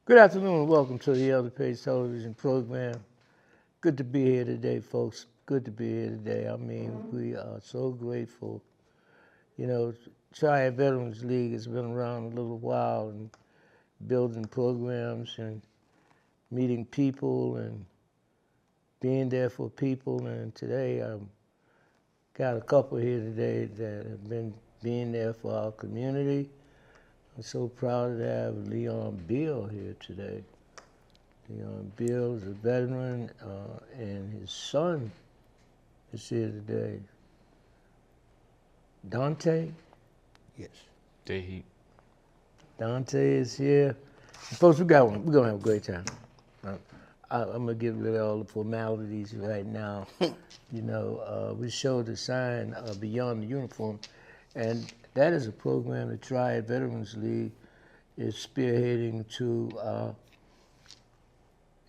Good afternoon and welcome to the Elder Page television program. Good to be here today, folks. Good to be here today. I mean, we are so grateful. You know, Triad Veterans League has been around a little while and building programs and meeting people and being there for people. And today I've got a couple here today that have been being there for our community. I'm so proud to have Leon Beal here today. Leon Beal is a veteran, and his son is here today. Dante? Yes. DaeHeat. Dante is here. Folks, we're going to have a great time. I'm going to get rid of all the formalities right now. You know, we showed the sign Beyond the Uniform, and that is a program the Triad Veterans League is spearheading to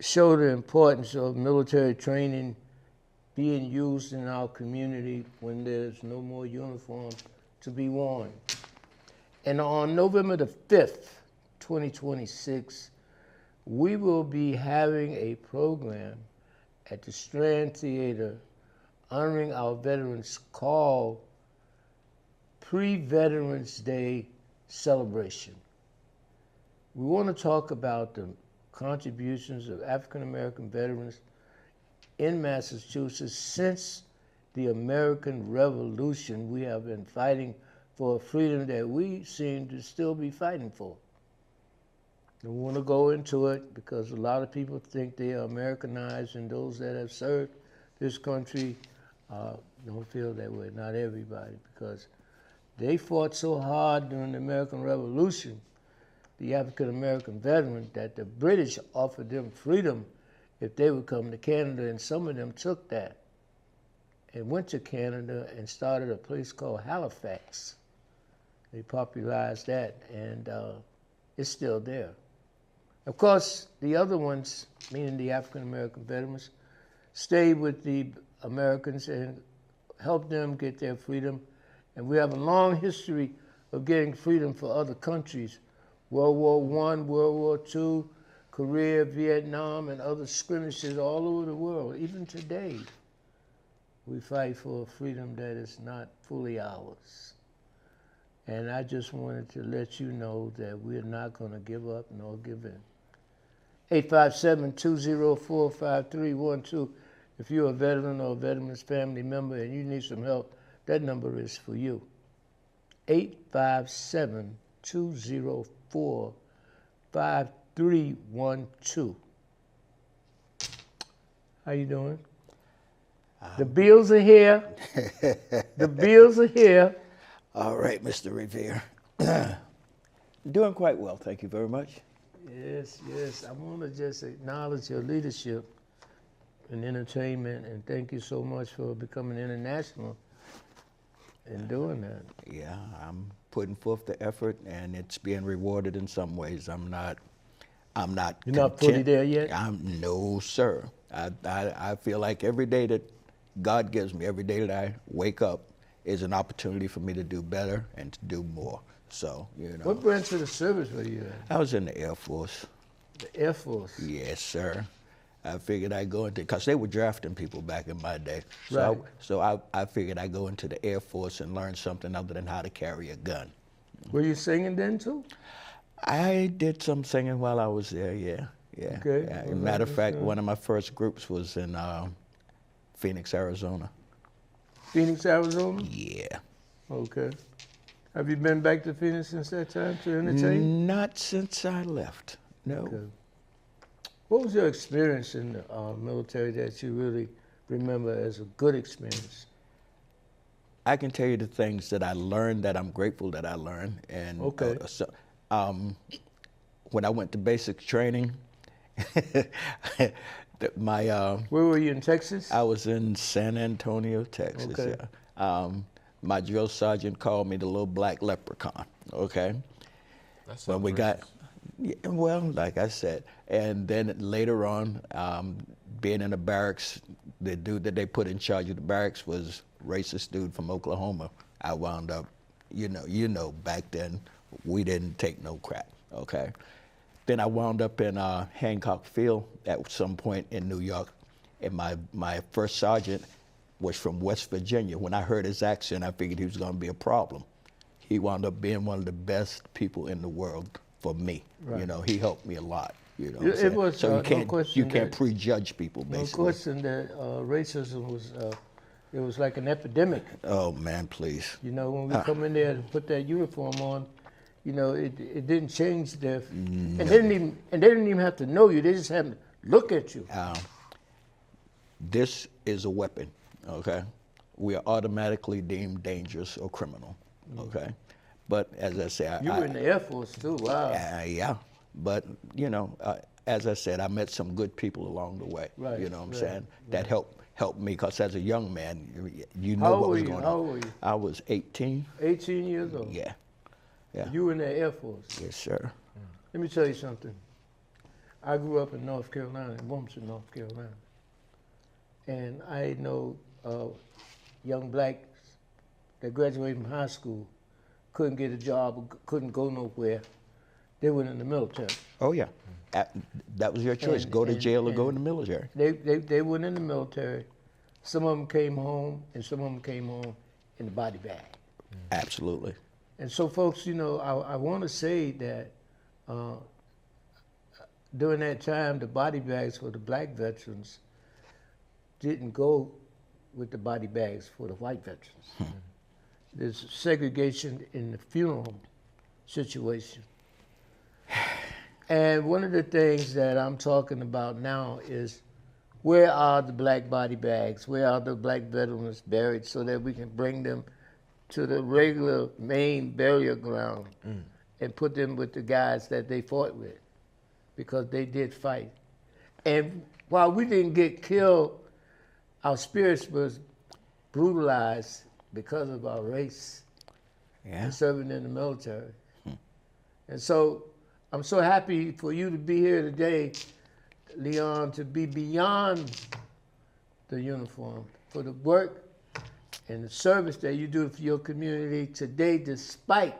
show the importance of military training being used in our community when there's no more uniforms to be worn. And on November the 5th, 2026, we will be having a program at the Strand Theater honoring our veterans called Pre-Veterans Day Celebration. We want to talk about the contributions of African American veterans in Massachusetts since the American Revolution. We have been fighting for a freedom that we seem to still be fighting for. And we want to go into it because a lot of people think they are Americanized, and those that have served this country don't feel that way. Not everybody, because they fought so hard during the American Revolution, the African American veteran, that the British offered them freedom if they would come to Canada, and some of them took that and went to Canada and started a place called Halifax. They popularized that, and it's still there. Of course, the other ones, meaning the African American veterans, stayed with the Americans and helped them get their freedom. And we have a long history of getting freedom for other countries. World War I, World War II, Korea, Vietnam, and other skirmishes all over the world. Even today, we fight for a freedom that is not fully ours. And I just wanted to let you know that we're not going to give up nor give in. 857-204-5312. If you're a veteran or a veteran's family member and you need some help, that number is for you. 857-204-5312. How you doing? The Beals are here. The Beals are here. All right, Mr. Revere. Doing quite well, thank you very much. Yes, yes. I want to just acknowledge your leadership in entertainment, and thank you so much for becoming international in doing that. Yeah, I'm putting forth the effort, and it's being rewarded in some ways. I'm not. You're not fully there yet? No, sir. I feel like every day that God gives me, every day that I wake up, is an opportunity for me to do better and to do more. So, you know. What branch of the service were you in? I was in the Air Force. The Air Force? Yes, sir. I figured I'd go into, because they were drafting people back in my day. Right. So I figured I'd go into the Air Force and learn something other than how to carry a gun. Were you singing then too? I did some singing while I was there, yeah. Okay. Yeah. As a matter of fact, one of my first groups was in Phoenix, Arizona. Phoenix, Arizona? Yeah. Okay. Have you been back to Phoenix since that time to entertain? Not since I left, no. Okay. What was your experience in the military that you really remember as a good experience? I can tell you the things that I learned that I'm grateful that I learned. And okay. When I went to basic training, Where were you, in Texas? I was in San Antonio, Texas. Okay. Yeah. My drill sergeant called me the little black leprechaun. Okay. That's when we got, yeah, well, like I said, and then later on, being in the barracks, the dude that they put in charge of the barracks was racist dude from Oklahoma. I wound up, you know, back then we didn't take no crap. Okay. Then I wound up in Hancock Field at some point in New York, and my first sergeant was from West Virginia. When I heard his accent, I figured he was going to be a problem. He wound up being one of the best people in the world for me. Right. You know, he helped me a lot. You know, what I'm It saying? was, So no question you can't that- prejudge people, No basically. question that racism was, it was like an epidemic. Oh man, please. You know, when we come in there and put that uniform on, you know, it didn't change their, and they didn't even have to know you. They just had to look at you. This is a weapon, okay? We are automatically deemed dangerous or criminal, okay? But as I say, You were in the Air Force too. Wow. yeah. But you know, as I said, I met some good people along the way. Right, You know what I'm right, saying? That helped me, because as a young man, you How know old what were was you? going How on. old were you? I was 18. 18 years old. Yeah. Yeah. You were in the Air Force. Yes, sir. Let me tell you something. I grew up in North Carolina, in Wilmington, North Carolina. And I know young blacks that graduated from high school, couldn't get a job, couldn't go nowhere. They went in the military. Oh yeah. That was your choice: go to jail or go in the military. They went in the military. Some of them came home, and some of them came home in the body bag. Absolutely. And so, folks, you know, I want to say that during that time, the body bags for the black veterans didn't go with the body bags for the white veterans. There's segregation in the funeral home situation. And one of the things that I'm talking about now is, where are the black body bags? Where are the black veterans buried so that we can bring them to the regular main burial ground and put them with the guys that they fought with, because they did fight. And while we didn't get killed, our spirits was brutalized because of our race and serving in the military. And so I'm so happy for you to be here today, Leon, to be beyond the uniform, for the work and the service that you do for your community today, despite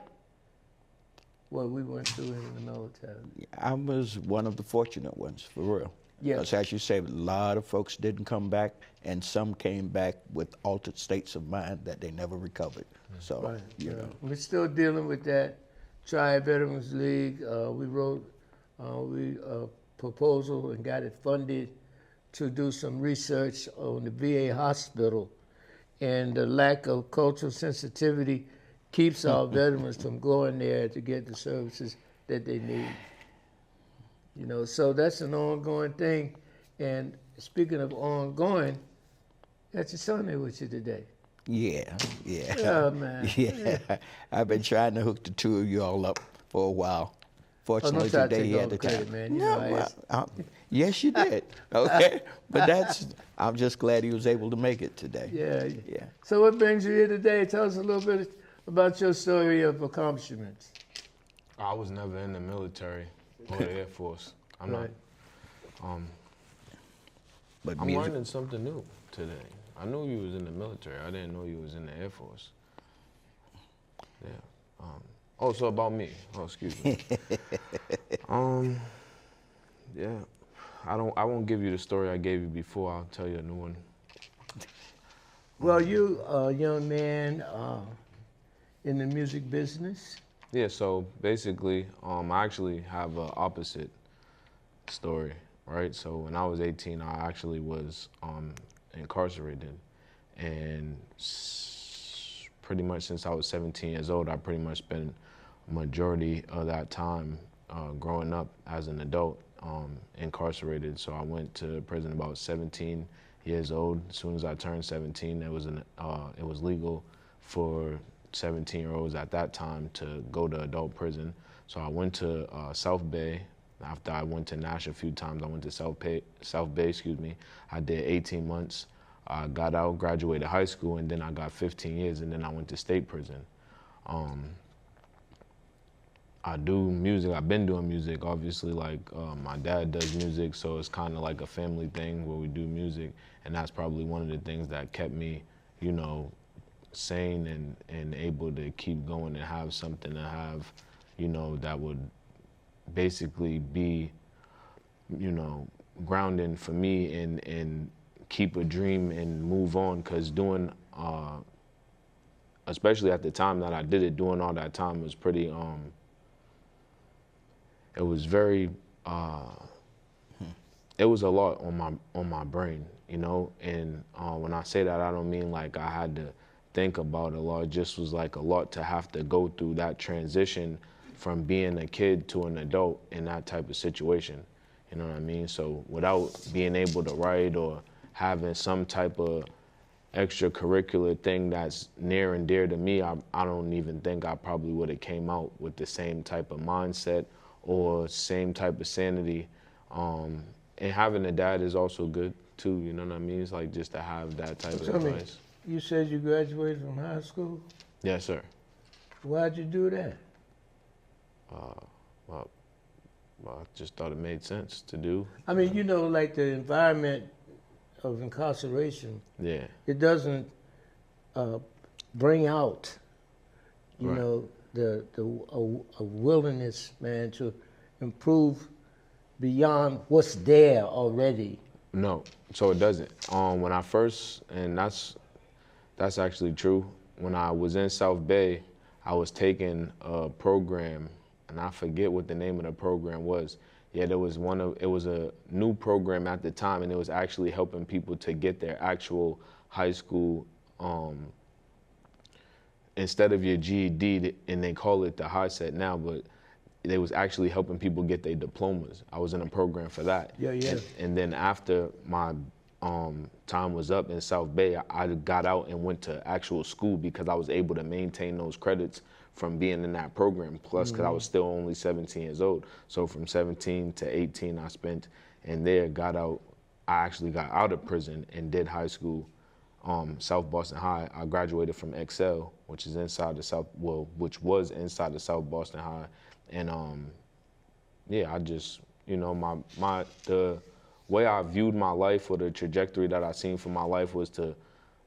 what we went through in the military. I was one of the fortunate ones, for real. Yeah. Because as you say, a lot of folks didn't come back, and some came back with altered states of mind that they never recovered. So, you know. We're still dealing with that. Triad Veterans League, we wrote a proposal and got it funded to do some research on the VA hospital, and the lack of cultural sensitivity keeps our veterans from going there to get the services that they need. You know, so that's an ongoing thing. And speaking of ongoing, got your son there with you today. Yeah. Yeah, man. Yeah. I've been trying to hook the two of you all up for a while. Fortunately, try to today take he all had the the credit, time. man. You No, know, yes, you did. Okay, but I'm just glad he was able to make it today. Yeah. So what brings you here today? Tell us a little bit about your story of accomplishments. I was never in the military or the Air Force. I'm Right. not. But I'm music, learning something new today. I knew you was in the military. I didn't know you was in the Air Force. Yeah. Oh, so about me. Oh, excuse me. Yeah. I won't give you the story I gave you before. I'll tell you a new one. Well, you a young man in the music business. Yeah, so basically, I actually have an opposite story, right? So when I was 18, I actually was incarcerated. And pretty much since I was 17 years old, I pretty much spent a majority of that time growing up as an adult incarcerated. So I went to prison about 17 years old. As soon as I turned 17, it was legal for 17-year-olds at that time to go to adult prison. So I went to South Bay. After I went to Nash a few times, I went to South Bay, I did 18 months. I got out, graduated high school, and then I got 15 years, and then I went to state prison. I do music. I've been doing music, obviously. Like my dad does music, so it's kind of like a family thing where we do music, and that's probably one of the things that kept me, you know, sane and able to keep going and have something to have, you know, that would basically be, you know, grounding for me and keep a dream and move on. Because doing, especially at the time that I did it, doing all that time was pretty, it was very, it was a lot on my brain, you know. And when I say that, I don't mean like I had to think about it a lot. It just was like a lot to have to go through that transition from being a kid to an adult in that type of situation. You know what I mean? So without being able to write or having some type of extracurricular thing that's near and dear to me, I don't even think I probably would have came out with the same type of mindset or same type of sanity. And having a dad is also good too, you know what I mean? It's like just to have that type of advice. You said you graduated from high school? Yes, sir. Why'd you do that? Well, I just thought it made sense to do. I mean, you know, like the environment of incarceration, Yeah. it doesn't bring out, you Right. know, a willingness, man, to improve beyond what's there already. No, so it doesn't. When I first, and that's actually true. When I was in South Bay, I was taking a program, and I forget what the name of the program was. Yeah, it was a new program at the time, and it was actually helping people to get their actual high school, instead of your GED, and they call it the high set now, but they was actually helping people get their diplomas. I was in a program for that. Yeah. And then after my time was up in South Bay, I got out and went to actual school because I was able to maintain those credits from being in that program. Plus, because I was still only 17 years old. So from 17 to 18, I spent in there, got out. I actually got out of prison and did high school, South Boston High. I graduated from Excel, which is inside the which was inside the South Boston High. And yeah, I just, you know, the way I viewed my life, or the trajectory that I seen for my life, was to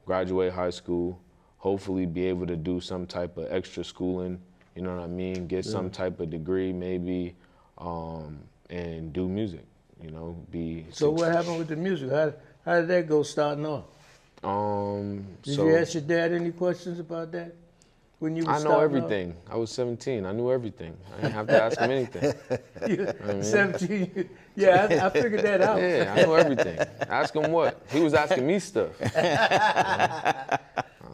graduate high school, hopefully be able to do some type of extra schooling, you know what I mean, get some type of degree maybe, and do music, you know, So what happened with the music? How did that go starting off? Did you ask your dad any questions about that? When you were I know everything. I was 17. I knew everything. I didn't have to ask him anything. You know what I mean? 17. Yeah, I figured that out. Yeah, I know everything. Ask him what? He was asking me stuff.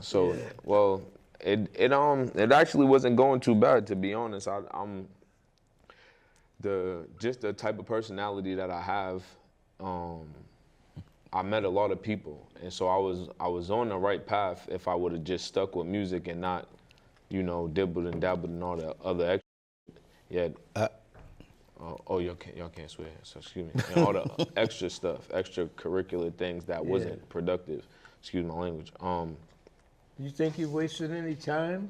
So, well, it actually wasn't going too bad, to be honest. I'm just the type of personality that I have. I met a lot of people, and so I was on the right path if I would have just stuck with music and not, you know, dibbled and dabbled and all the other extra. Yeah. Y'all can't swear. So excuse me. And all the extra stuff, extracurricular things that wasn't productive. Excuse my language. You think you wasted any time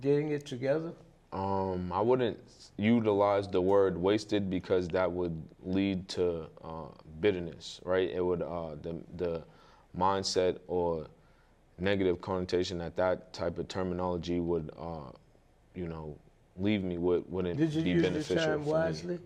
getting it together? I wouldn't utilize the word wasted, because that would lead to bitterness, right? It would the mindset or negative connotation that type of terminology would, you know, leave me wouldn't Did you be use beneficial your time for wisely? me.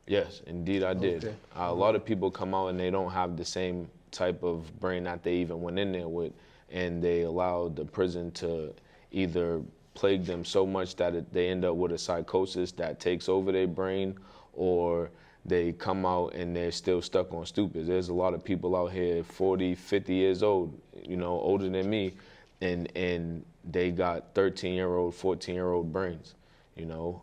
Yes, indeed I did. Okay. A lot of people come out and they don't have the same type of brain that they even went in there with, and they allow the prison to either plague them so much that they end up with a psychosis that takes over their brain, or they come out and they're still stuck on stupid. There's a lot of people out here 40, 50 years old, you know, older than me, and they got 13-year-old, 14-year-old brains, you know.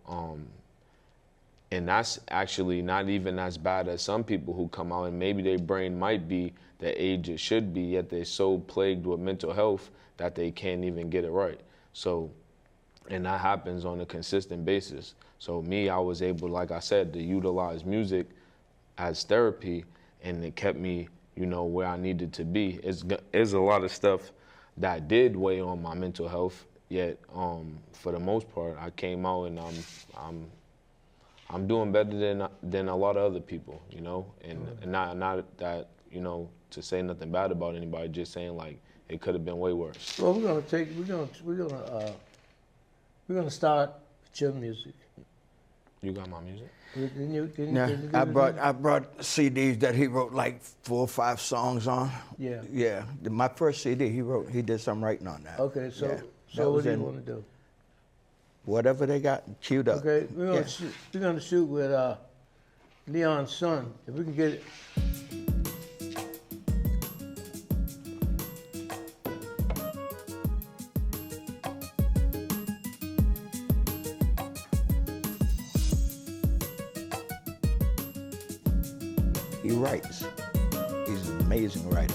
And that's actually not even as bad as some people who come out and maybe their brain might be the age it should be, yet they're so plagued with mental health that they can't even get it right. So, and that happens on a consistent basis. So me, I was able, like I said, to utilize music as therapy, and it kept me, you know, where I needed to be. It's a lot of stuff that did weigh on my mental health, yet for the most part, I came out and I'm doing better than a lot of other people, you know, and not that, you know, to say nothing bad about anybody, just saying like it could have been way worse. Well, we're gonna start with your music. You got my music? I brought CDs that he wrote like 4 or 5 songs on. Yeah. Yeah. My first CD he did some writing on that. Okay, so Yeah. so what do you want to do? Whatever they got queued up. Okay, we're gonna shoot with Leon's son. If we can get it. He writes. He's an amazing writer.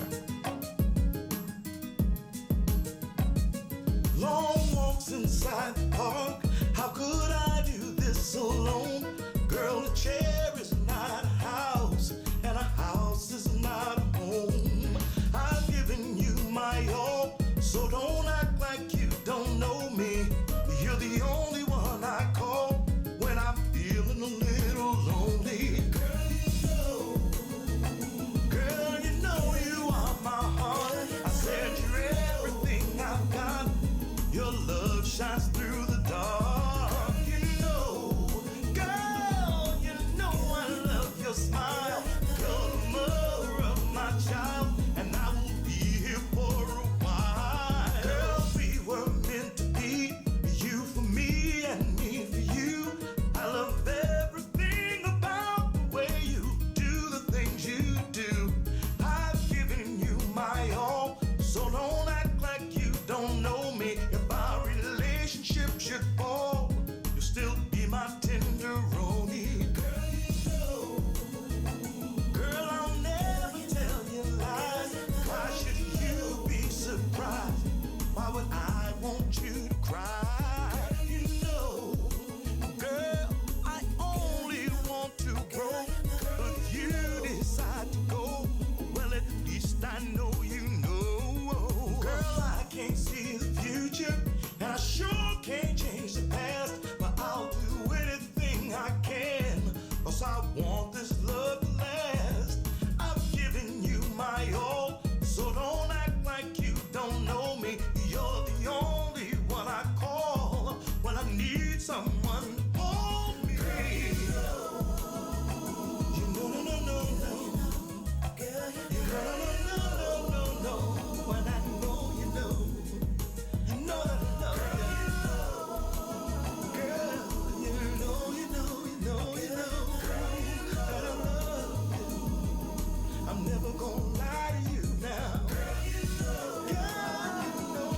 Long walks inside the park. How could I do this alone? Girl, a chair is not a house, and a house is not a home. I've given you my all, so don't act like you don't know me. You're the only one I call when I'm feeling a little lonely. Girl, you know you are my heart. I said you're everything I've got. Your love shines through the dark. Girl, you know I love your smile. You're the mother of my child, and I will be here for a while. Girl, we were meant to be, you for me and me for you. I love everything about the way you do the things you do. I've given you my all, so don't act like you don't know me. If our relationship should fall, you'll still be my tenderoni. Girl, you know. Girl, I'll never tell you lies. Why should you be surprised? Why would I want you to cry? Girl, you know. Girl, I only want to grow, but you decide to go. Well, at least I know you know. Girl, I can't see the future, and I sure can't change the past, but I'll do anything I can, 'cause I want this love to last. I've given you my all, so don't act like you don't know me. You're the only one I call when I need someone to hold me. You know, no, no, no, no. You know, no, no, no, no. When I know you know. You know that I love you. Girl, you know that I love you. I'm never gonna lie to you now. Girl, you know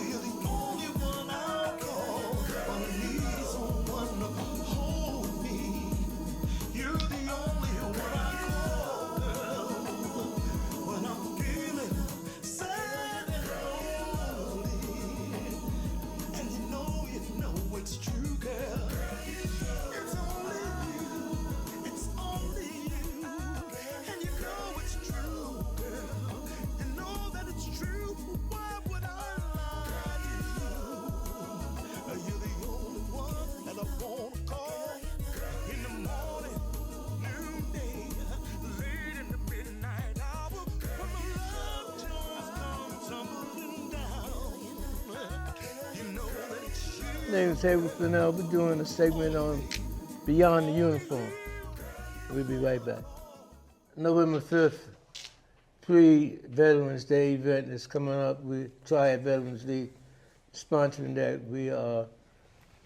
you're the only one I'll call when I need someone to hold me. You're the only one I call, girl, when I'm feeling sad and lonely. And you know it's true, girl. It's only you. It's only you. And you know it's true, girl. You know that it's true. Why would I lie to you? You're the only one that I wanna call in the morning, noonday, late in the midnight hour, when my love just comes tumbling down. You know that it's you. My name is Haywood Fennell. We're doing a segment on Beyond the Uniform. We'll be right back. November 5th, pre-Veterans Day event is coming up. We Triad Veterans League sponsoring that. We are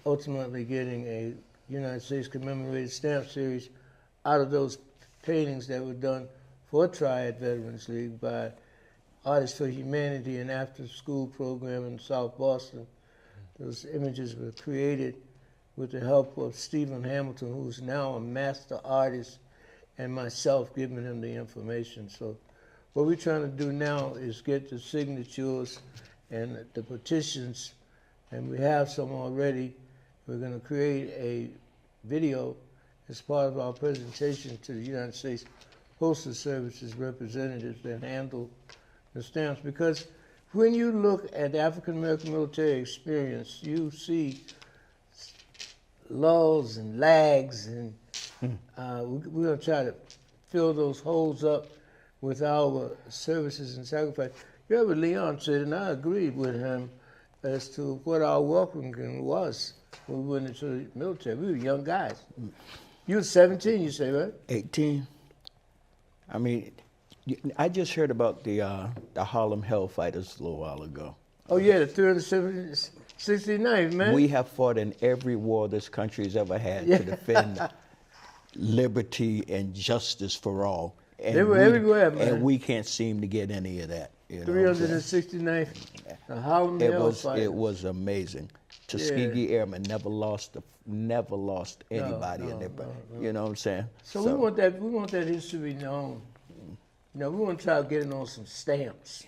ultimately getting a United States commemorated stamp series out of those paintings that were done for Triad Veterans League by Artists for Humanity, an after-school program in South Boston. Those images were created with the help of Stephen Hamilton, who's now a master artist, and myself giving him the information. So what we're trying to do now is get the signatures and the petitions, and we have some already. We're going to create a video as part of our presentation to the United States Postal Service's representatives that handle the stamps, because when you look at the African American military experience, you see lulls and lags, and we're going to try to fill those holes up with our services and sacrifice. You heard what Leon said, and I agreed with him as to what our welcoming was when we went into the military. We were young guys. You were 17, you say, right? 18. I mean, I just heard about the Harlem Hellfighters a little while ago. Oh, yeah, the 369th, man. We have fought in every war this country's ever had to defend liberty and justice for all. And they were everywhere, man. And we can't seem to get any of that. You know what I'm saying? 369th, the Harlem Hellfighters. It was amazing. Tuskegee Airmen never lost anybody in their You know what I'm saying? So we want that history known. You know, we want to try to get it on some stamps.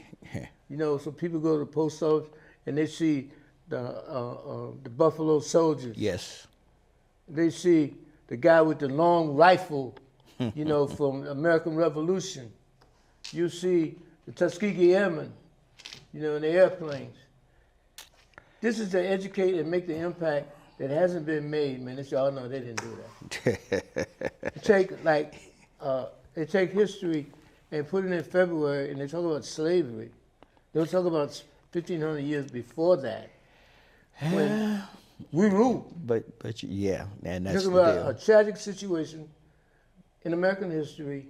You know, so people go to the post office and they see the Buffalo Soldiers. Yes. They see the guy with the long rifle, you know, from American Revolution. You see the Tuskegee Airmen, you know, in the airplanes. This is to educate and make the impact that hasn't been made, man. As y'all know, they didn't do that. They take history and put it in February, and they talk about slavery. They'll talk about 1,500 years before that, when we ruled. But yeah, and that's Talk the about deal. a tragic situation in American history,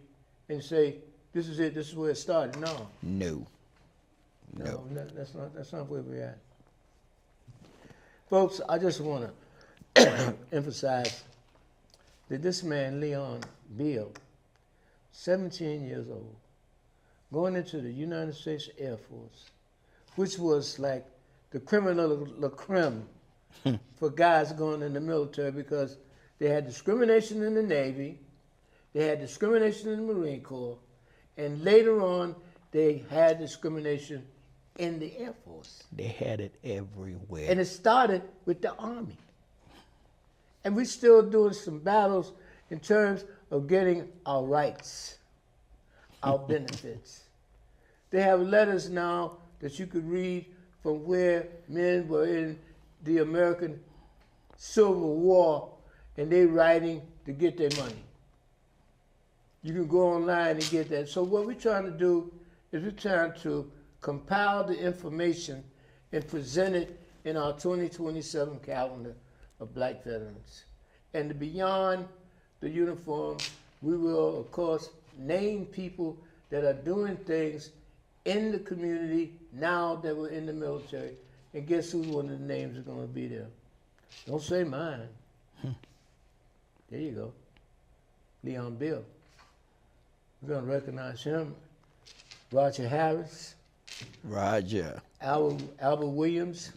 and say this is it. This is where it started. No, that's not where we're at, folks. I just want to emphasize that this man, Leon Beal, 17 years old, going into the United States Air Force, which was like the criminal of la creme for guys going in the military, because they had discrimination in the Navy, they had discrimination in the Marine Corps, and later on they had discrimination in the Air Force. They had it everywhere. And it started with the Army. And we're still doing some battles in terms of getting our rights, our benefits. They have letters now that you could read from where men were in the American Civil War, and they writing to get their money. You can go online and get that. So what we're trying to do is we're trying to compile the information and present it in our 2027 calendar of black veterans. And beyond the uniform, we will, of course, name people that are doing things in the community now that we're in the military. And guess who one of the names is going to be there? Don't say mine. There you go. Leon Beal. We're going to recognize him. Roger Harris. Roger. Albert Williams.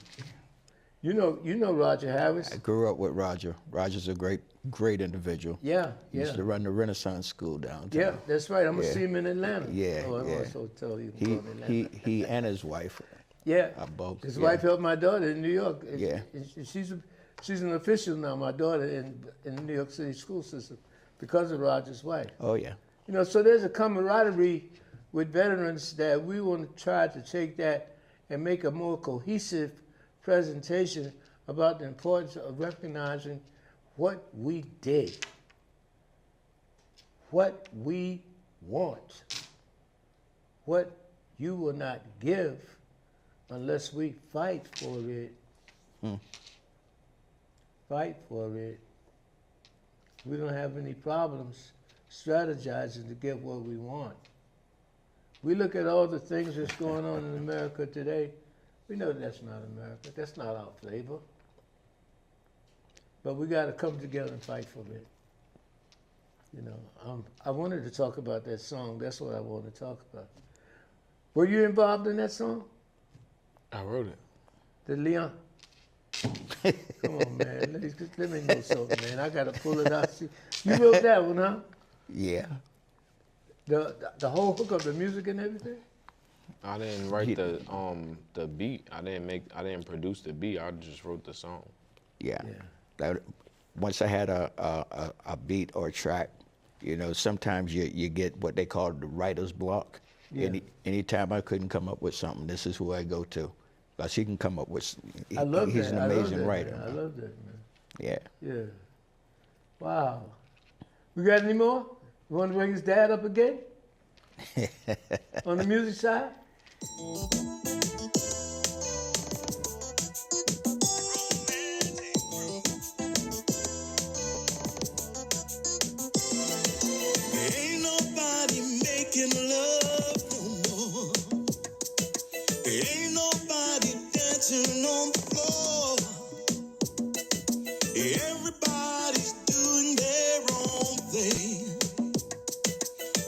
You know Roger Harris. I grew up with Roger. Roger's a great individual. Yeah. He used to run the Renaissance School downtown. Yeah, that's right. I'm going to see him in Atlanta. Yeah, Oh, I yeah. also tell you he's going to Atlanta. He and his wife Yeah. are both. His yeah. wife helped my daughter in New York. Yeah. She's an official now, my daughter, in the New York City school system because of Roger's wife. Oh, yeah. You know, so there's a camaraderie with veterans that we want to try to take that and make a more cohesive presentation about the importance of recognizing what we did, what we want, what you will not give unless we fight for it. Fight for it. We don't have any problems strategizing to get what we want. We look at all the things that's going on in America today. We know that's not America. That's not our flavor. But we got to come together and fight for it. You know, I wanted to talk about that song. That's what I wanted to talk about. Were you involved in that song? I wrote it. The Leon? Come on, man. Let me know something, man. I got to pull it out. See, you wrote that one, huh? Yeah. The whole hook of the music and everything? I didn't write the beat. I didn't produce the beat. I just wrote the song. Yeah. Once I had a beat or a track, you know, sometimes you get what they call the writer's block. Yeah. Anytime I couldn't come up with something, this is who I go to. Because he can come up with, I love he's that. an amazing writer. Man. I love that, man. Yeah. Yeah. Wow. We got any more? You want to bring his dad up again? On the music side? making love no more. Ain't nobody dancing on the floor. Everybody's doing their own thing.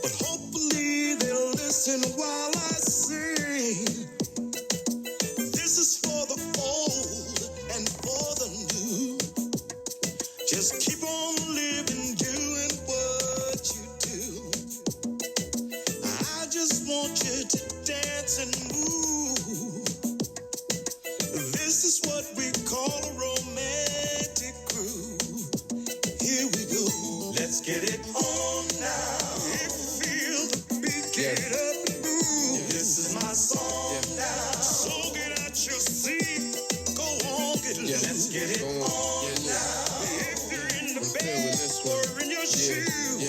But hopefully they'll listen while I sing. This is for the old and for the new. Just keep on living, doing what you do. I just want you to dance and move. This is what we call a romantic groove. Here we go. Let's get it on now. If you feel the beat, get up and move. This is my song now. So get out your seat. Go on, get it. Let's get it on now. If you're in the bed or in your shoe,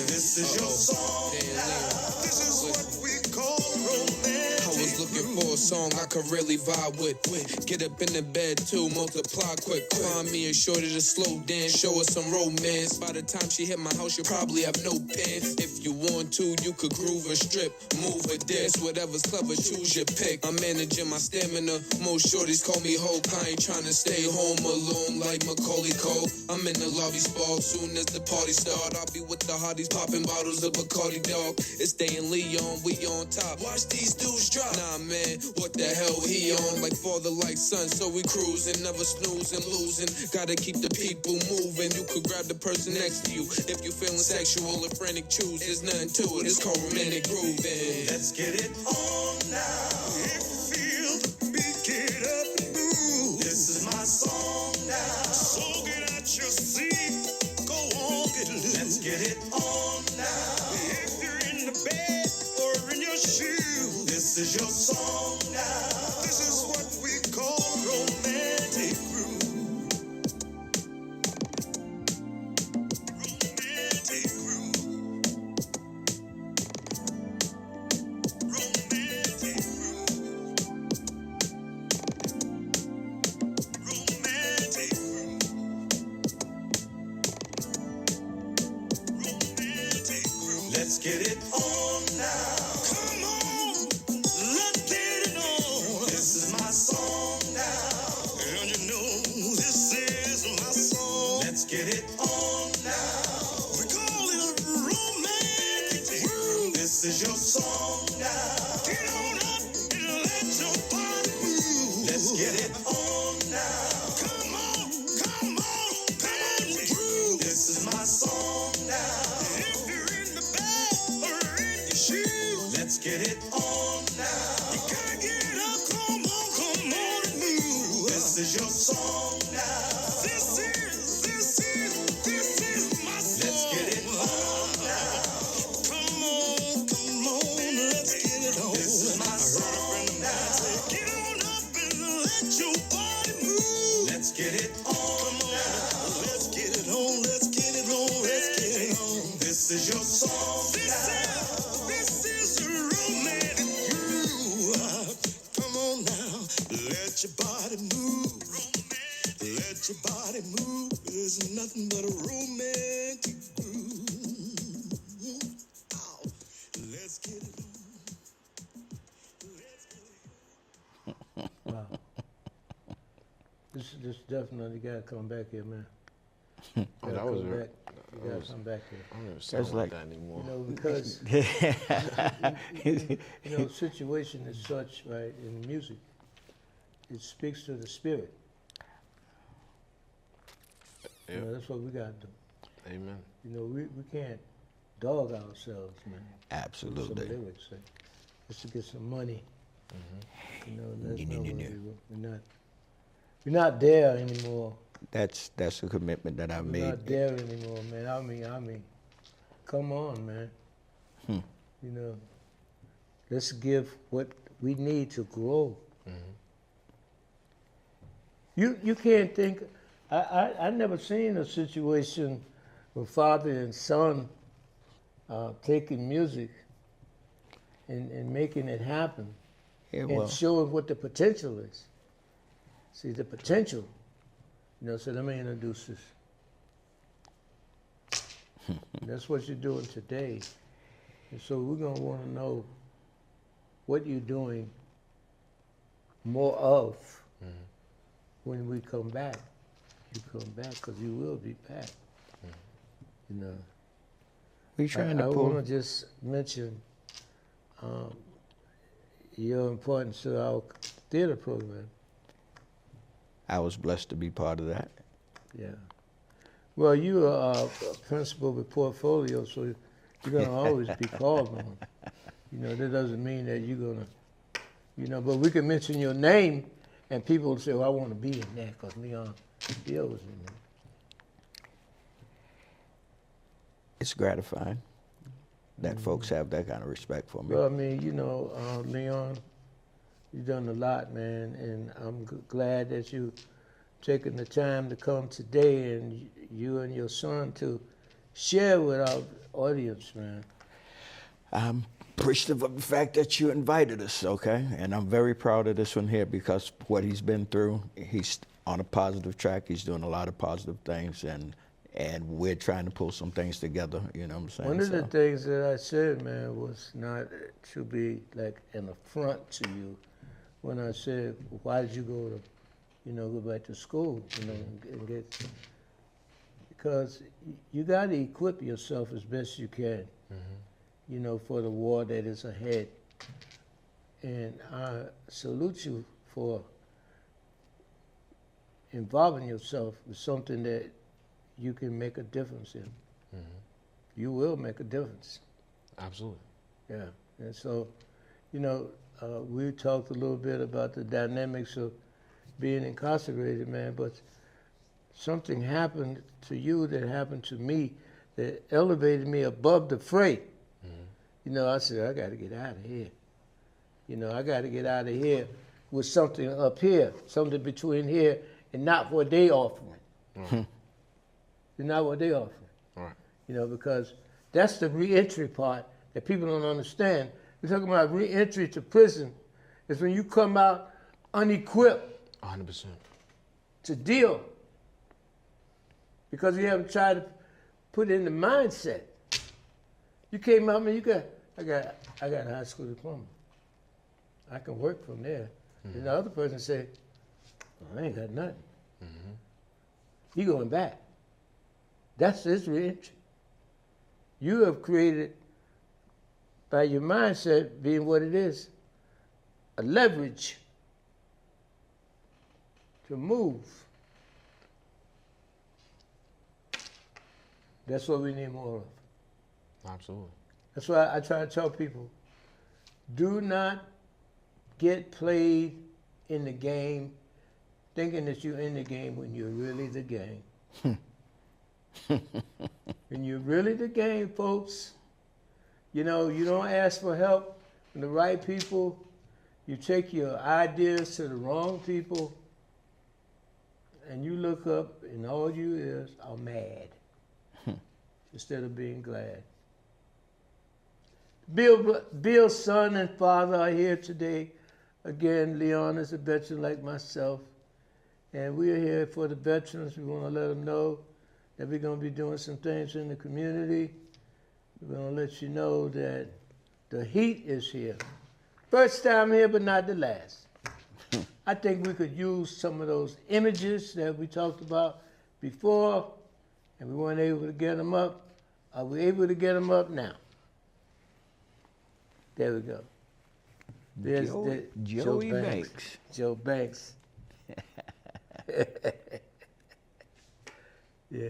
this is your song now. This is what we call romantic. I was looking for a song I could really vibe with. Get up in the bed too, multiply quick. Find me a shorty to slow dance, show her some romance. By the time she hit my house, she'll probably have no pants. If you want to, you could groove or strip, move or dance, whatever's clever, choose your pick. I'm managing my stamina. Most shorties call me Hulk. I ain't trying to stay home alone like Macaulay Cole. I'm in the lobby spa soon as the party start. I'll be with the hotties popping bottles of Bacardi dog. It's staying Leon, we on top. Watch these dudes drop. Nah man, what the hell he on? Like father, like son, so we cruising, never snoozing, losing. Gotta keep the people moving. You could grab the person next to you if you feeling sexual or frantic. Choose, there's nothing to it. It's called romantic grooving. Let's get it on now. If you feel the beat, get up and move. This is my song now. So get out your seat. Go on, get loose. Let's get it on now. If you're in the bed or in your shoe, this is your song now. This is what we call romantic groove. Romantic groove. Romantic groove. Romantic groove. Romantic groove. Let's get it on now. Come on, let's get it on. This is my song now. And you know this is my song. Let's get it on now. We call it a romantic groove. This is your song now. Get on up and let your body move. Let's get it on now. Come on, come on, come on, groove. This is my song now. If you're in the bed or in your shoes, let's get it on now. You gotta get up, come on and move. This is your song now. This is my song. Let's get it on now. Come on, let's get it on. This is my song now. Get on up and let your body move. Let's get it on now. Let's get it on, let's get it on, let's get it on. This is your song now. This is a romantic groove. Come on now, let your body move. Let your body move. There's nothing but a romantic groove. Ow. Let's get it on. Let's get it on. Wow. This definitely got to come back here, man. Oh, Gotta that was come it. back. You got to come back here. I don't even sound That's like like- that anymore. You know, because the situation is such, right, in music, it speaks to the spirit. You know, Yep. that's what we got to do. Amen. You know, we can't dog ourselves, man. Some Absolutely. lyrics, just to get some money. You know, that's not what we're not there anymore. That's a commitment that I We're made. not there anymore, man. I mean, come on, man. You know, let's give what we need to grow. You can't think. I never seen a situation where father and son taking music and making it happen Yeah, and well, showing what the potential is. See the potential. You know, so let me introduce this. That's what you're doing today. And so we're going to want to know what you're doing more of when we come back. You come back, because you will be back. You know. We trying I to pull. want to just mention your importance to our theater program. I was blessed to be part of that. Yeah. Well, you are a principal with portfolio, so you're going to always be called on. You know, that doesn't mean that you're going to, you know, but we can mention your name and people will say, well, I want to be in there because Leon Beal was in there. It's gratifying that folks have that kind of respect for me. Well, I mean, you know, Leon, you've done a lot, man, and I'm glad that you taking the time to come today and you and your son to share with our audience, man. I'm appreciative of the fact that you invited us, okay? And I'm very proud of this one here because what he's been through, he's on a positive track. He's doing a lot of positive things, and we're trying to pull some things together, you know what I'm saying? One of the things that I said, man, was not to be like an affront to you when I said, why did you go to, you know, go back to school, you know, and get, because you got to equip yourself as best you can, you know, for the war that is ahead. And I salute you for involving yourself with something that you can make a difference in. You will make a difference. Absolutely. Yeah, and so, you know, we talked a little bit about the dynamics of being incarcerated, man, but something happened to you that happened to me that elevated me above the fray. You know, I said, I got to get out of here. You know, I got to get out of here with something up here, something between here and not what they offering. Not what they offering. Right. You know, because that's the reentry part that people don't understand. We're talking about reentry to prison. It's when you come out unequipped 100%. to deal because you haven't tried to put it in the mindset. You came out, man, I got a high school diploma. I can work from there. And the other person said, well, I ain't got nothing. He going back. That's his reentry. You have created, by your mindset being what it is, a leverage to move. That's what we need more of. Absolutely. That's why I try to tell people, do not get played in the game thinking that you're in the game when you're really the game. When you're really the game, folks, you know, you don't ask for help from the right people. You take your ideas to the wrong people, and you look up, and all you is are mad instead of being glad. Bill's son and father are here today. Again, Leon is a veteran like myself, and we're here for the veterans. We want to let them know that we're going to be doing some things in the community. We're going to let you know that the heat is here. First time here, but not the last. I think we could use some of those images that we talked about before, and we weren't able to get them up. Are we able to get them up now? There we go. There's Joey Banks. Joe Banks. Yeah.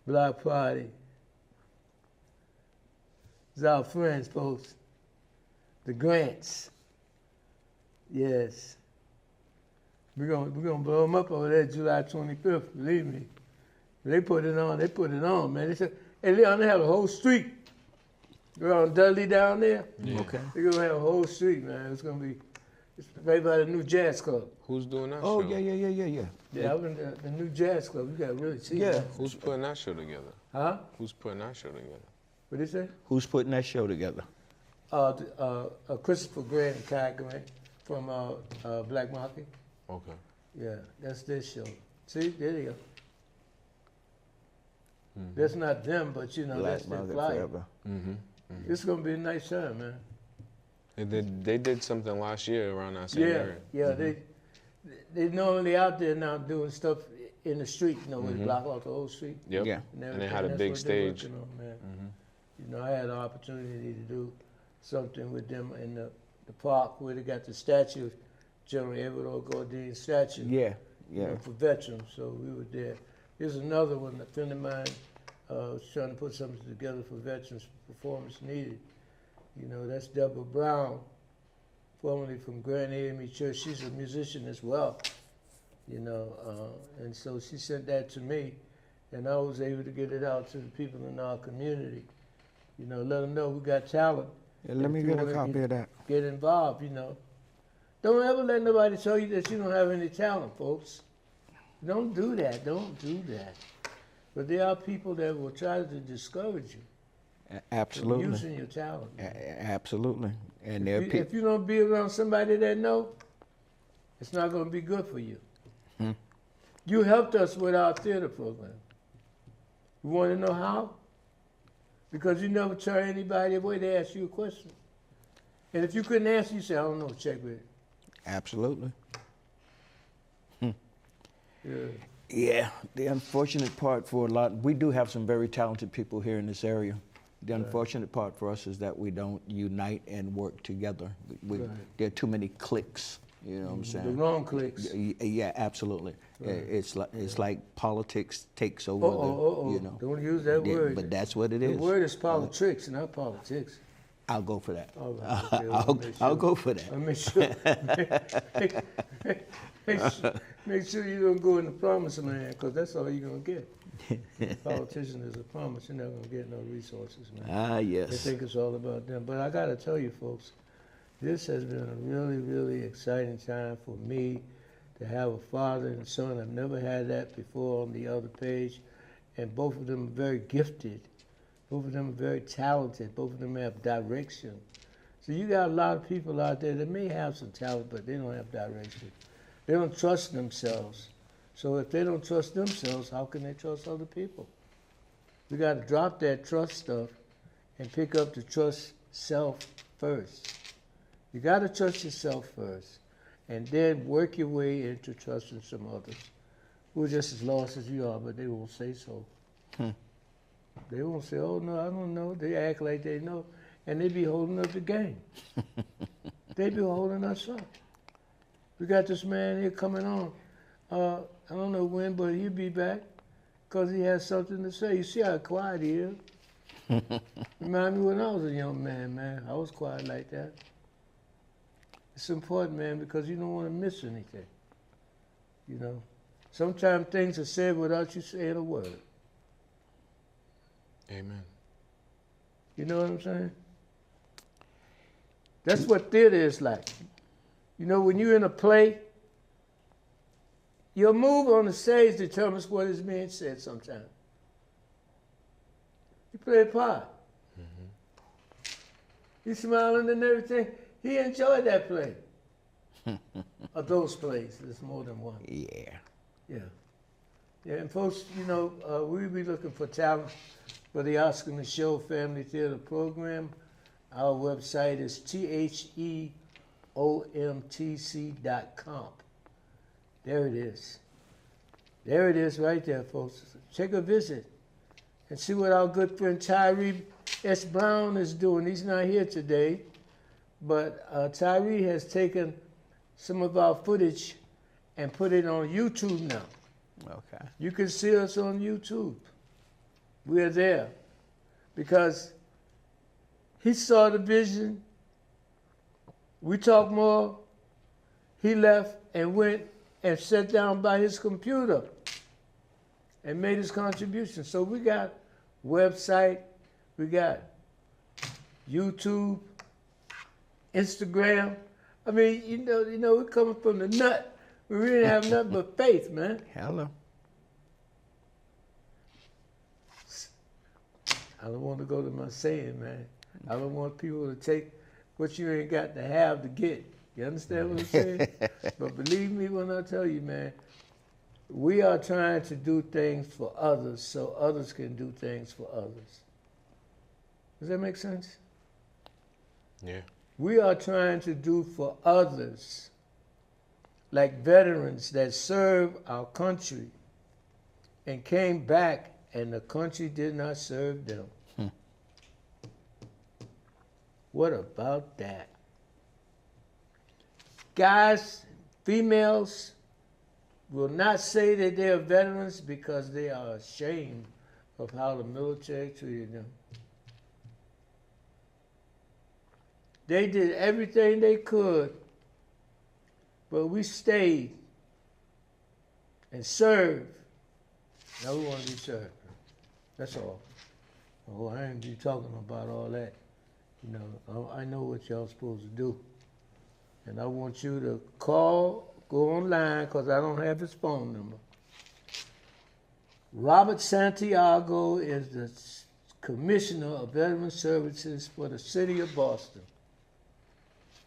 Block Party. It's our friends, folks. The Grants. Yes. We're gonna blow them up over there July 25th, believe me. They put it on, man. They said, hey, Leon, they have a whole street. Go on Dudley down there. Yeah. Okay. They're gonna have a whole street, man. It's right by the new jazz club. Who's doing that Oh, show? yeah. Yeah, I went to the new jazz club. You gotta really see Yeah. that. Who's putting that show together? Huh? Who's putting that show together? What'd he say? Who's putting that show together? Christopher Grant and Kai Grant from Black Market. Okay. Yeah, that's this show. See, there you go. That's not them, but you know, Black that's their Market flyer. Forever. It's gonna be a nice time, man. They did something last year around that same area. Yeah, they normally out there now doing stuff in the street, you know, where they block out the whole street. Yep. Yeah. And they had a That's big what they're stage. working on, man. You know, I had an opportunity to do something with them in the park where they got the statue, General Edward O. Gordine statue. Yeah, You yeah. know, for veterans, so we were there. Here's another one, a friend of mine was trying to put something together for veterans, performance needed. You know, that's Deborah Brown, formerly from Grand AME Church. She's a musician as well, you know, and so she sent that to me, and I was able to get it out to the people in our community. You know, let them know we got talent. Yeah, let me If you get a wanna copy of that. Get involved, you know. Don't ever let nobody tell you that you don't have any talent, folks. Don't do that. Don't do that. But there are people that will try to discourage you from Absolutely. using your talent. Absolutely. And there are If you don't be around somebody that know, it's not going to be good for you. You helped us with our theater program. You want to know how? Because you never turn anybody away. They ask you a question. And if you couldn't answer, you say, I don't know, check with it. Absolutely. Yeah. Yeah, the unfortunate part for a lot, we do have some very talented people here in this area. The unfortunate part for us is that we don't unite and work together. There are too many cliques, you know what I'm The saying? wrong clicks. Yeah, absolutely. It's like politics takes over, you know. Don't use that Yeah, word. but that's what it The is. word is politics, not politics. I'll go for that. All right, okay, well, I'll go for that. I'll make sure. Make sure you don't go in the promised land, because that's all you're going to get. Politician is a promise. You're not going to get no resources, man. Ah, They yes. think it's all about them. But I got to tell you, folks, this has been a really, really exciting time for me to have a father and son. I've never had that before on the other page. And both of them are very gifted. Both of them are very talented. Both of them have direction. So you got a lot of people out there that may have some talent, but they don't have direction. They don't trust themselves. So if they don't trust themselves, how can they trust other people? We got to drop that trust stuff and pick up the trust self first. You got to trust yourself first, and then work your way into trusting some others who are just as lost as you are, but they won't say so. They won't say, oh, no, I don't know. They act like they know, and they be holding up the game. They be holding us up. We got this man here coming on. I don't know when, but he'll be back because he has something to say. You see how quiet he is? Remind me when I was a young man. I was quiet like that. It's important, man, because you don't want to miss anything. You know, sometimes things are said without you saying a word. Amen. You know what I'm saying? That's what theater is like. You know, when you're in a play, your move on the stage determines what is being said sometimes. You play a part. He's smiling and everything. He enjoyed that play. Or those plays. There's more than one. Yeah. Yeah. Yeah, and folks, you know, we'll be looking for talent for the Oscar Micheaux Family Theater Program. Our website is TheOMTC.com. There it is. There it is right there, folks. Take a visit and see what our good friend Tyree S. Brown is doing. He's not here today, but Tyree has taken some of our footage and put it on YouTube now. Okay. You can see us on YouTube. We're there because he saw the vision. We talked more. He left and went and sat down by his computer and made his contribution. So we got website, we got YouTube, Instagram. I mean, you know, we're coming from the nut. We really have nothing but faith, man. Hello. I don't want to go to my saying, man. I don't want people to take what you ain't got to have to get. You understand what I'm saying? But believe me when I tell you, man, We are trying to do things for others so others can do things for others. Does that make sense? Yeah. We are trying to do for others, like veterans that serve our country and came back and the country did not serve them. What about that? Guys, females will not say that they are veterans because they are ashamed of how the military treated them. They did everything they could, but we stayed and served. Now we want to be served. That's all. Oh, I ain't be talking about all that. You know, I know what y'all supposed to do. And I want you to call, go online, because I don't have his phone number. Robert Santiago is the Commissioner of Veteran Services for the City of Boston.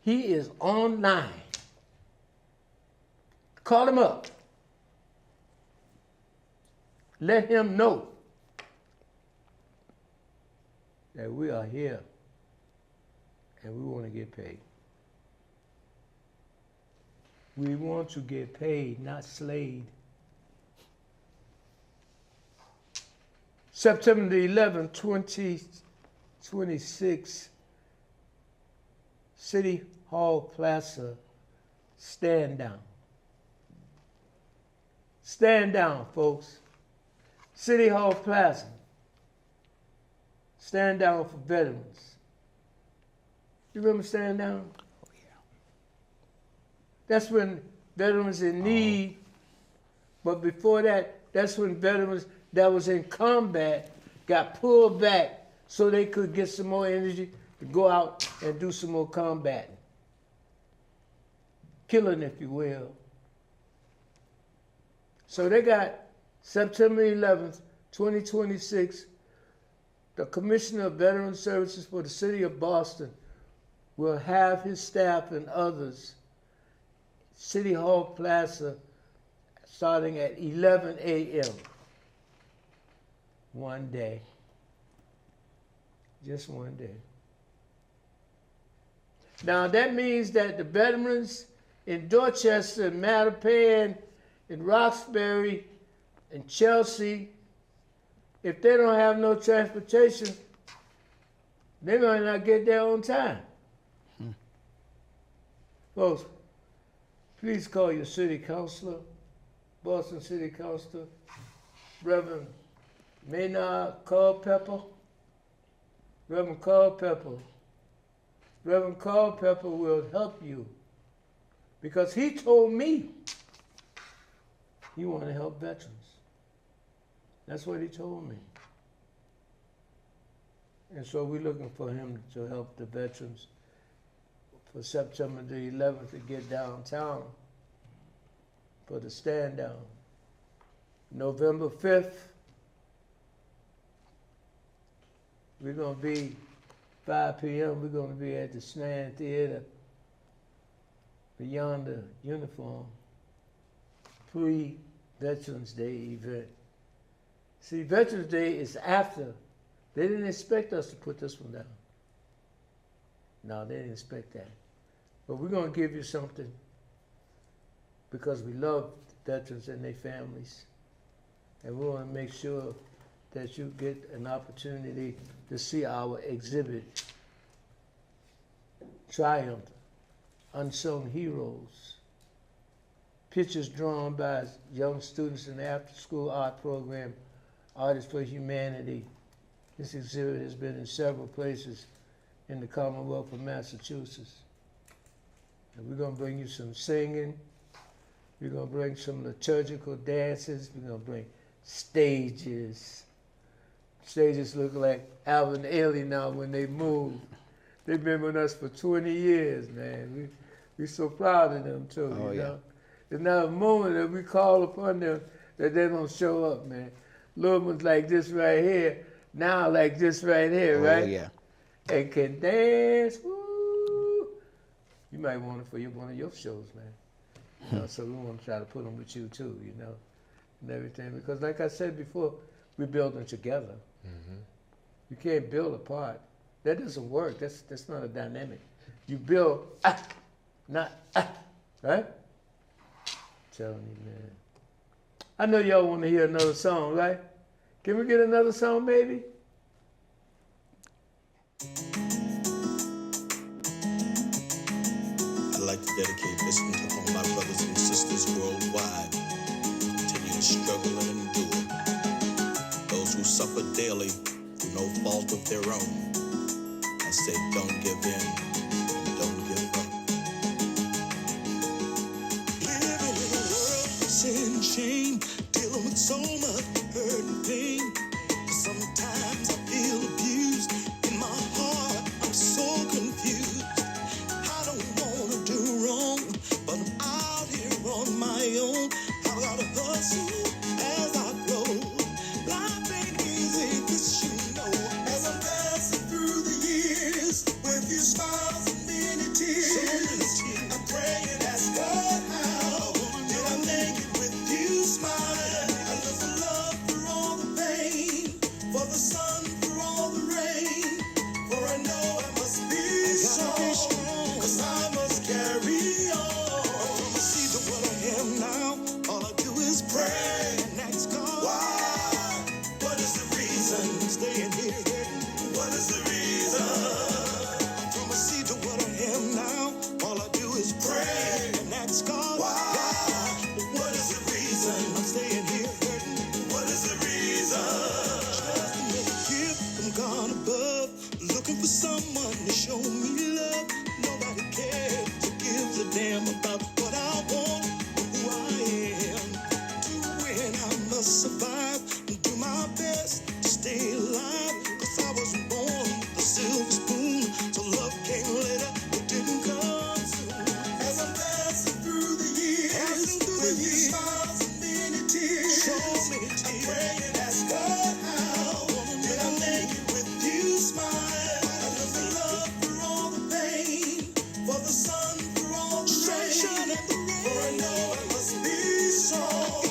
He is online. Call him up. Let him know that we are here and we want to get paid. We want to get paid, not slaved. September the 11th, 2026, City Hall Plaza, stand down. Stand down, folks. City Hall Plaza, stand down for veterans. You remember stand down? Oh, yeah. That's when veterans in need, but before that, that's when veterans that was in combat got pulled back so they could get some more energy to go out and do some more combating. Killing, if you will. So they got September 11th, 2026, the Commissioner of Veteran Services for the City of Boston will have his staff and others, City Hall Plaza, starting at 11 a.m. One day. Just one day. Now that means that the veterans in Dorchester, Mattapan, in Roxbury, in Chelsea, if they don't have no transportation, they might not get there on time. Folks, please call your city councilor, Boston City Councilor, Reverend Maynard Culpepper. Reverend Culpepper. Reverend Culpepper will help you because he told me he wanted to help veterans. That's what he told me. And so we're looking for him to help the veterans for September the 11th to get downtown for the stand down. November 5th, we're going to be 5 p.m. We're going to be at the Snan Theater beyond the uniform pre-Veterans Day event. See, Veterans Day is after. They didn't expect us to put this one down. No, they didn't expect that. But we're going to give you something because we love veterans and their families. And we want to make sure that you get an opportunity to see our exhibit, Triumph, Unsung Heroes. Pictures drawn by young students in the after-school art program, Artists for Humanity. This exhibit has been in several places in the Commonwealth of Massachusetts. And we're going to bring you some singing. We're going to bring some liturgical dances. We're going to bring stages. Stages look like Alvin Ailey now when they move. They've been with us for 20 years, man. We're so proud of them, too, Oh, you yeah. know? There's not a moment that we call upon them that they don't show up, man. Little ones like this right here, now like this right here, right? Oh, yeah. And can dance, woo. You might want it for one of your shows, man. You know, so we want to try to put them with you too, you know. and everything. Because like I said before, we're building together. You can't build apart. That doesn't work. That's not a dynamic. You build, not, right? Telling you, man. I know y'all want to hear another song, right? Can we get another song, maybe? I'd like to dedicate this one to all my brothers and sisters worldwide who continue to struggle and endure. Those who suffer daily through no fault of their own. I say don't give in and don't give up. Living in a world of sin and shame, dealing with so much hurt and pain. Sometimes I feel abused in my heart. I'm so confused. I don't wanna do wrong, but I'm out here on my own. I gotta hustle as I go. Life ain't easy, this you know. As I'm passing through the years, with few smiles and many tears, I'm praying, ask God how did I make it with you smiling? I live for love through all the pain, for the sun through all the rain. For I know I must be strong, 'cause I must carry on. From the seed to what I am now, all I do is pray and ask God why. What is the reason I'm staying here? What is the reason? From a seed to what I am now, all I do is pray and ask God why. What is the reason I'm staying here? What is the reason? Just another gift from God above, looking for someone to show me love. Nobody cares or gives a damn about what I want or who I am. To win, I must survive and do my best to stay alive. 'Cause I wasn't born with a silver spoon, so love came later, it didn't come soon. As I'm passing through the years, with you smiles and many tears, I'm praying, ask God how did I make it with you smile? I live for love through all the pain, for the sun through all the rain. For I know I must be strong,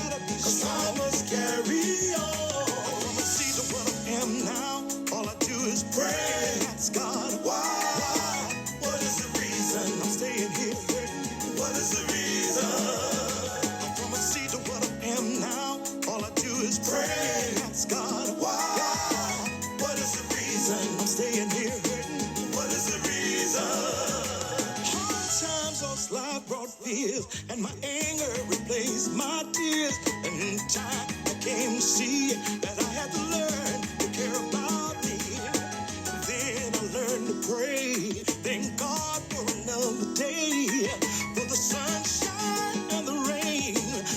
'cause I must carry on. From a seed to what I am now, all I do is pray, ask God why. What is the reason I'm staying here? What is the reason? From a seed to what I am now, all I do is pray, ask God why. What is the reason I'm staying here? What is the reason? Hard times lost life brought fears, and my anger replaced my tears. And in time I came to see that I had to learn to care about me. Then I learned to pray, thank God for another day, for the sunshine and the rain,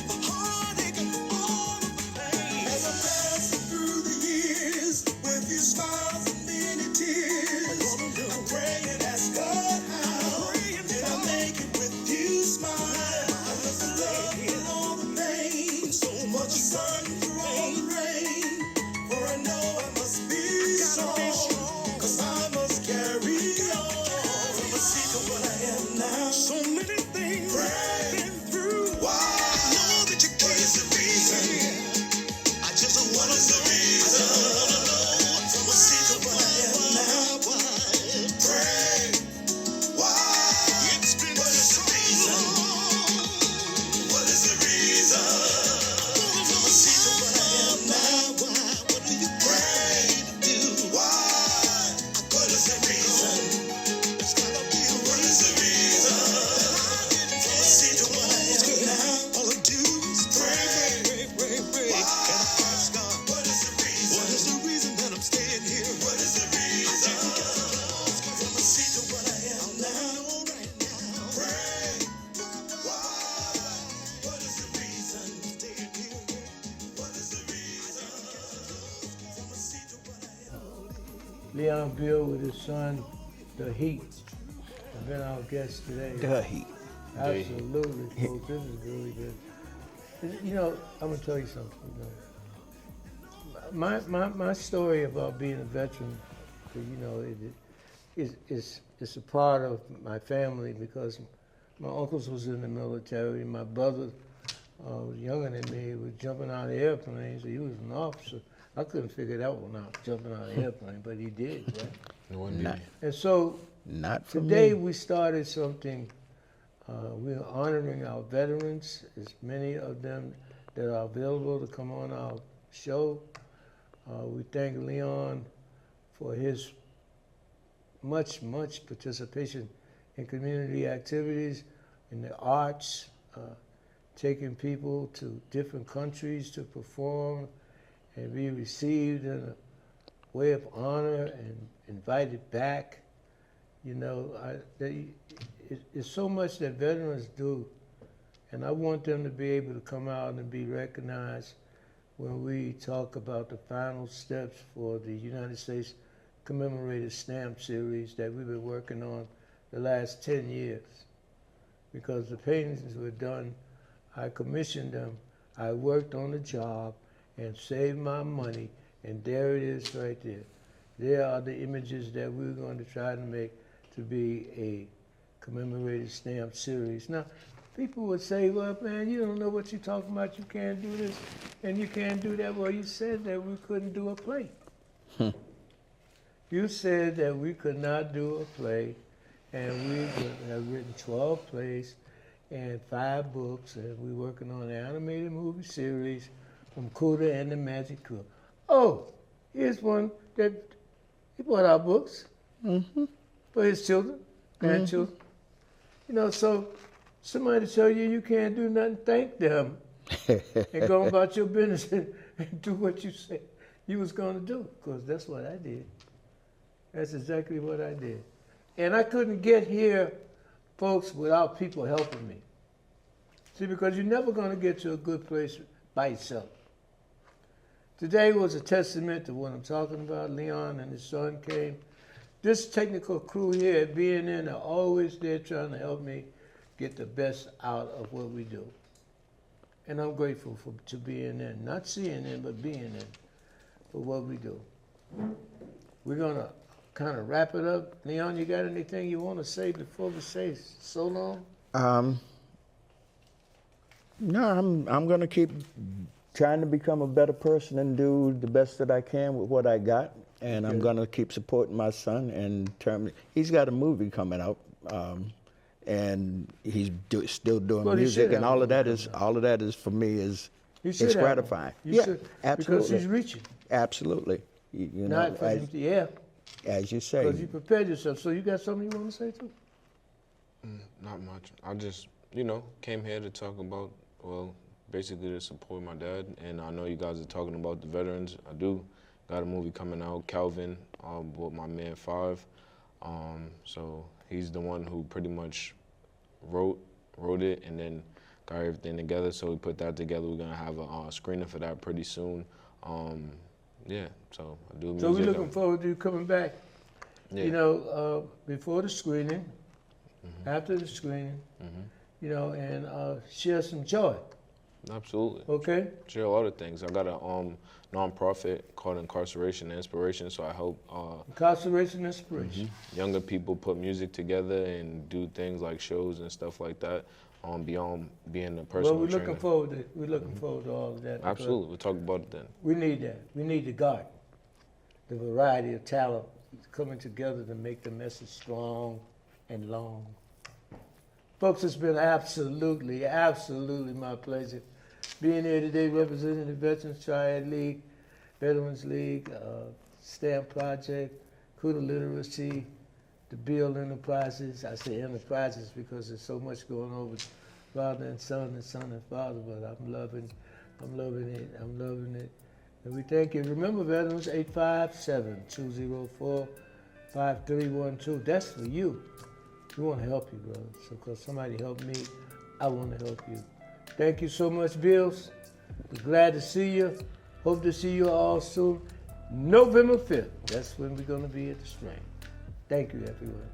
the heartache and all of the pain. As I'm passing through the years, with few smiles and many tears, I'm praying, ask God how did I make it with you smile? I live for love in all the pain, so much sun through all the rain. For I know I must be strong, 'cause I must carry on. From a seed to what I am now, so many things I've been through. Why? I know that you care. What is the reason? I just what is the reason? I wanna know. From a seed to what I am now, pray. Why? It's been what is the reason? What is the reason? From a seed to what I am now, what do you pray to do? Why? What is the reason? There's gotta be a what is the reason? From a seed to what I am now, all I do is pray. And I ask God, what is the reason? What is the reason that I'm staying here? What is the reason? From a seed to what I am now, right now, pray. Why? What is the reason I'm staying here? What is the reason? From a seed to what I am. Leon Beal with his son, DaeHeat, have been our guest today. DaeHeat. Absolutely, folks. This is really good. You know, I'm gonna tell you something. You know, my story about being a veteran, you know, it's a part of my family because my uncles was in the military. My brother was younger than me, was jumping out of airplanes. He was an officer. I couldn't figure that one out, jumping out of an airplane, but he did, right? No indeed. And so Not for today me. we started something. We're honoring our veterans, as many of them that are available to come on our show. We thank Leon for his much participation in community activities, in the arts, taking people to different countries to perform and be received in a way of honor and invited back. You know, it's so much that veterans do, and I want them to be able to come out and be recognized when we talk about the final steps for the United States Commemorated Stamp Series that we've been working on the last 10 years. Because the paintings were done, I commissioned them, I worked on the job and saved my money, and there it is right there. There are the images that we're going to try to make to be a commemorated stamp series. Now, people would say, well, man, you don't know what you're talking about. You can't do this and you can't do that. Well, you said that we couldn't do a play. You said that we could not do a play, and we have written 12 plays and 5 books, and we're working on an animated movie series from Cuda and the Magic Crew. Oh, here's one that he bought our books for his children, grandchildren. You know, so somebody tell you you can't do nothing, thank them, and go about your business and do what you said you was going to do, because that's what I did. That's exactly what I did. And I couldn't get here, folks, without people helping me. See, because you're never going to get to a good place by yourself. Today was a testament to what I'm talking about. Leon and his son came. This technical crew here at BNN are always there trying to help me get the best out of what we do. And I'm grateful to BNN, not CNN, but BNN, for what we do. We're going to kind of wrap it up. Leon, you got anything you want to say before we say so long? No, I'm going to keep trying to become a better person and do the best that I can with what I got. And I'm going to keep supporting my son. And he's got a movie coming out, and he's still doing music. And all of that is for me is it's gratifying. You should, absolutely. Because he's reaching. Absolutely. You Not know, for him to, yeah. As you say. Because you prepared yourself. So you got something you want to say too? Not much. I just, came here to talk about, basically to support my dad. And I know you guys are talking about the veterans. I do. Got a movie coming out, Calvin, with my man Five. So he's the one who pretty much wrote it and then got everything together. So we put that together. We're gonna have a screening for that pretty soon. So I do music. So we're looking forward to you coming back. Yeah. Before the screening, after the screening, and share some joy. Absolutely. Okay? Share a lot of things. I got a nonprofit called Incarceration and Inspiration, so I help Incarceration Inspiration. Younger people put music together and do things like shows and stuff like that beyond being a personal Well, we're trainer. looking forward to all of that. Absolutely. We'll talk about it then. We need that. We need the garden, the variety of talent coming together to make the message strong and long. Folks, it's been absolutely my pleasure being here today representing the Veterans Triad League, Veterans League, STAMP Project, Cuda Literacy, the Beal Enterprises. I say enterprises because there's so much going on with father and son and father, but I'm loving it. And we thank you. Remember, veterans, 857-204-5312. That's for you. We want to help you, brother. So because somebody helped me, I want to help you. Thank you so much, Bills. We're glad to see you. Hope to see you all soon. November 5th. That's when we're going to be at the Strand. Thank you, everyone.